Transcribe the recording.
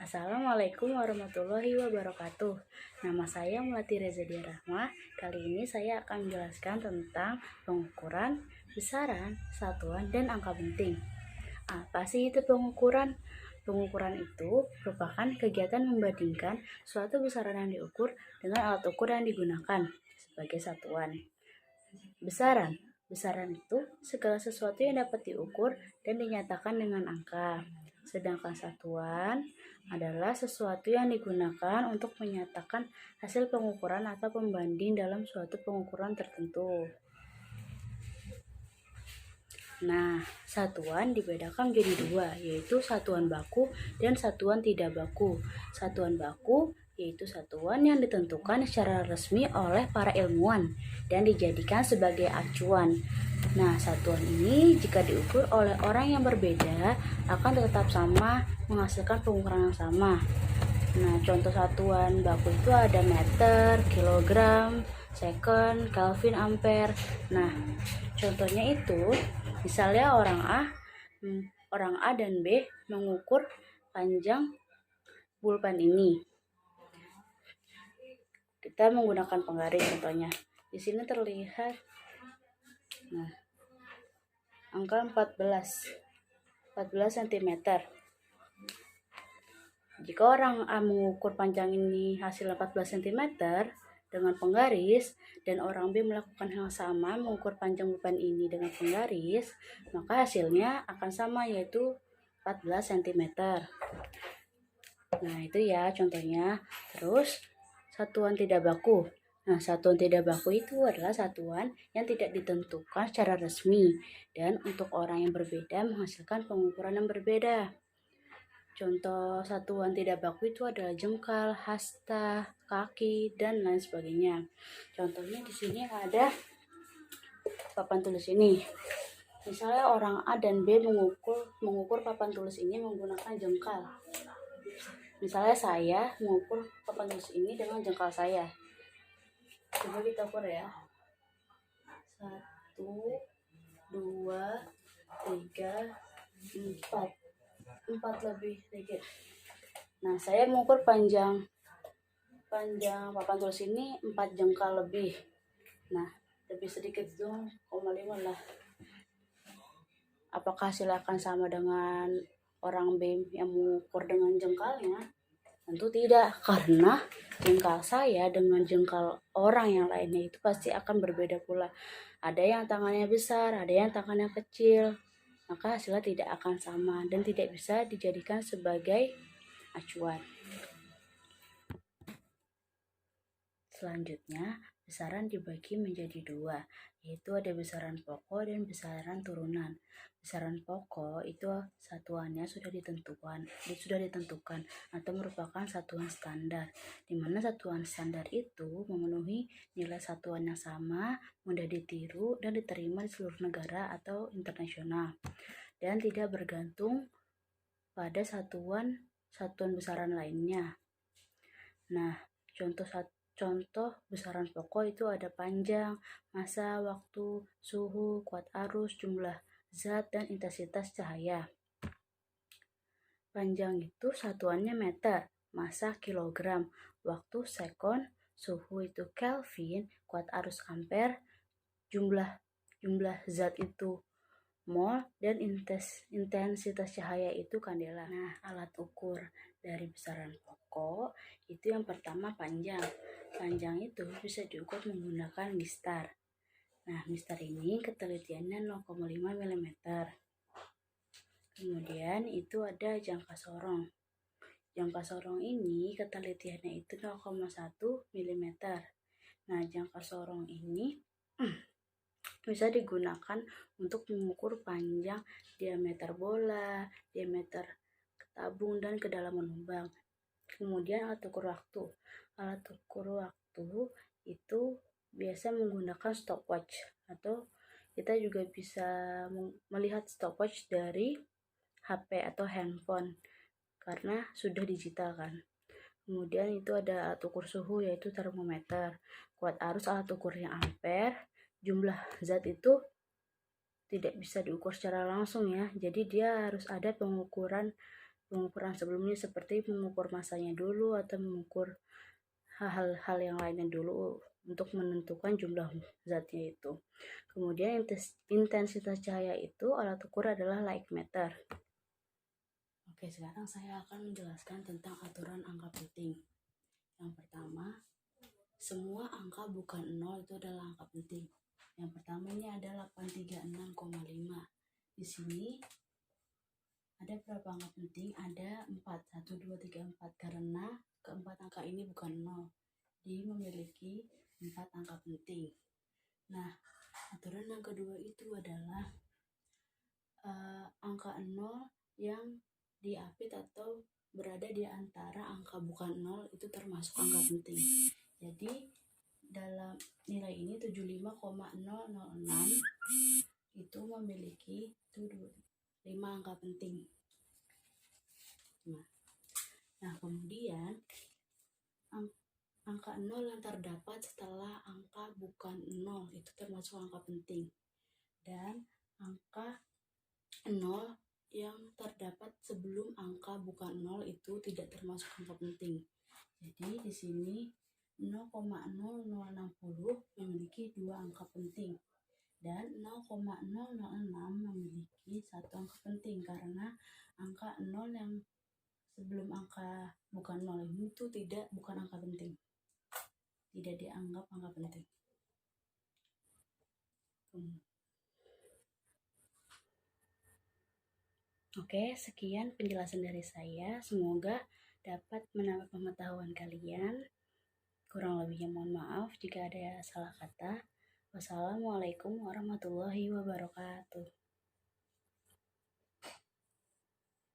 Assalamualaikum warahmatullahi wabarakatuh. Nama saya Melati Reza Rahma. Kali ini saya akan menjelaskan tentang pengukuran, besaran, satuan, dan angka penting. Apa sih itu pengukuran? Pengukuran itu merupakan kegiatan membandingkan suatu besaran yang diukur dengan alat ukur yang digunakan sebagai satuan. Besaran. Besaran itu segala sesuatu yang dapat diukur dan dinyatakan dengan angka. Sedangkan satuan adalah sesuatu yang digunakan untuk menyatakan hasil pengukuran atau pembanding dalam suatu pengukuran tertentu. Nah, satuan dibedakan menjadi dua, yaitu satuan baku dan satuan tidak baku. Satuan baku yaitu satuan yang ditentukan secara resmi oleh para ilmuwan dan dijadikan sebagai acuan. Nah, satuan ini jika diukur oleh orang yang berbeda akan tetap sama, menghasilkan pengukuran yang sama. Nah, contoh satuan baku itu ada meter, kilogram, second, Kelvin, ampere. Nah, contohnya itu misalnya orang A dan B mengukur panjang pulpen ini. Kita menggunakan penggaris contohnya. Di sini terlihat angka 14 cm. Jika orang A mengukur panjang ini hasil 14 cm dengan penggaris dan orang B melakukan hal sama mengukur panjang pulpen ini dengan penggaris, maka hasilnya akan sama, yaitu 14 cm. Nah, itu ya contohnya. Terus satuan tidak baku. Nah, satuan tidak baku itu adalah satuan yang tidak ditentukan secara resmi dan untuk orang yang berbeda menghasilkan pengukuran yang berbeda. Contoh satuan tidak baku itu adalah jengkal, hasta, kaki, dan lain sebagainya. Contohnya di sini ada papan tulis ini. Misalnya orang A dan B mengukur papan tulis ini menggunakan jengkal. Misalnya saya mengukur papan tulis ini dengan jengkal saya. Coba kita ukur ya. 1, 2, 3, 4 lebih sedikit. Nah, saya mengukur panjang papan tulis ini 4 jengkal lebih. Nah, lebih sedikit 0,5 lah. Apakah hasilnya akan sama dengan orang B yang mengukur dengan jengkalnya? Tentu tidak, karena jengkal saya dengan jengkal orang yang lainnya itu pasti akan berbeda pula. Ada yang tangannya besar, ada yang tangannya kecil, maka hasilnya tidak akan sama dan tidak bisa dijadikan sebagai acuan. Selanjutnya, besaran dibagi menjadi dua, yaitu ada besaran pokok dan besaran turunan. Besaran pokok itu satuannya sudah ditentukan atau merupakan satuan standar, di mana satuan standar itu memenuhi nilai satuan yang sama, mudah ditiru dan diterima di seluruh negara atau internasional, dan tidak bergantung pada satuan besaran lainnya. Nah, contoh besaran pokok itu ada panjang, massa, waktu, suhu, kuat arus, jumlah zat, dan intensitas cahaya. Panjang itu satuannya meter, massa kilogram, waktu sekon, suhu itu Kelvin, kuat arus ampere, jumlah zat itu mol, dan intensitas cahaya itu kandela. Nah, alat ukur dari besaran pokok itu yang pertama panjang. Panjang itu bisa diukur menggunakan mistar. Nah, mistar ini ketelitiannya 0,5 mm. Kemudian itu ada jangka sorong. Jangka sorong ini ketelitiannya itu 0,1 mm. Nah, jangka sorong ini bisa digunakan untuk mengukur panjang diameter bola, diameter tabung, dan kedalaman lubang. Kemudian alat ukur waktu. Alat ukur waktu itu biasa menggunakan stopwatch, atau kita juga bisa melihat stopwatch dari HP atau handphone karena sudah digital kan. Kemudian itu ada alat ukur suhu, yaitu termometer. Kuat arus alat ukurnya ampere. Jumlah zat itu tidak bisa diukur secara langsung ya, jadi dia harus ada pengukuran pengukuran sebelumnya seperti mengukur masanya dulu atau mengukur hal-hal yang lainnya dulu untuk menentukan jumlah zatnya itu. Kemudian intensitas cahaya itu alat ukur adalah light meter. Oke, sekarang saya akan menjelaskan tentang aturan angka penting. Yang pertama, semua angka bukan 0 itu adalah angka penting. Yang pertama ini ada 836,5. Di sini ada berapa angka penting? Ada 4, 1, 2, 3, 4. Karena keempat angka ini bukan 0. Dia memiliki 4 angka penting. Nah, aturan yang kedua itu adalah angka 0 yang diapit atau berada di antara angka bukan 0 itu termasuk angka penting. Jadi, dalam nilai ini 75,006 itu memiliki 5 angka penting. Nah, kemudian angka 0 yang terdapat setelah angka bukan 0 itu termasuk angka penting. Dan angka 0 yang terdapat sebelum angka bukan 0 itu tidak termasuk angka penting. Jadi di sini 0,0060 memiliki 2 angka penting dan 0,006 memiliki 1 angka penting karena angka 0 yang sebelum angka bukan 0 ini itu bukan angka penting. Tidak dianggap angka penting. Oke, sekian penjelasan dari saya. Semoga dapat menambah pengetahuan kalian. Kurang lebihnya mohon maaf jika ada salah kata. Wassalamualaikum warahmatullahi wabarakatuh.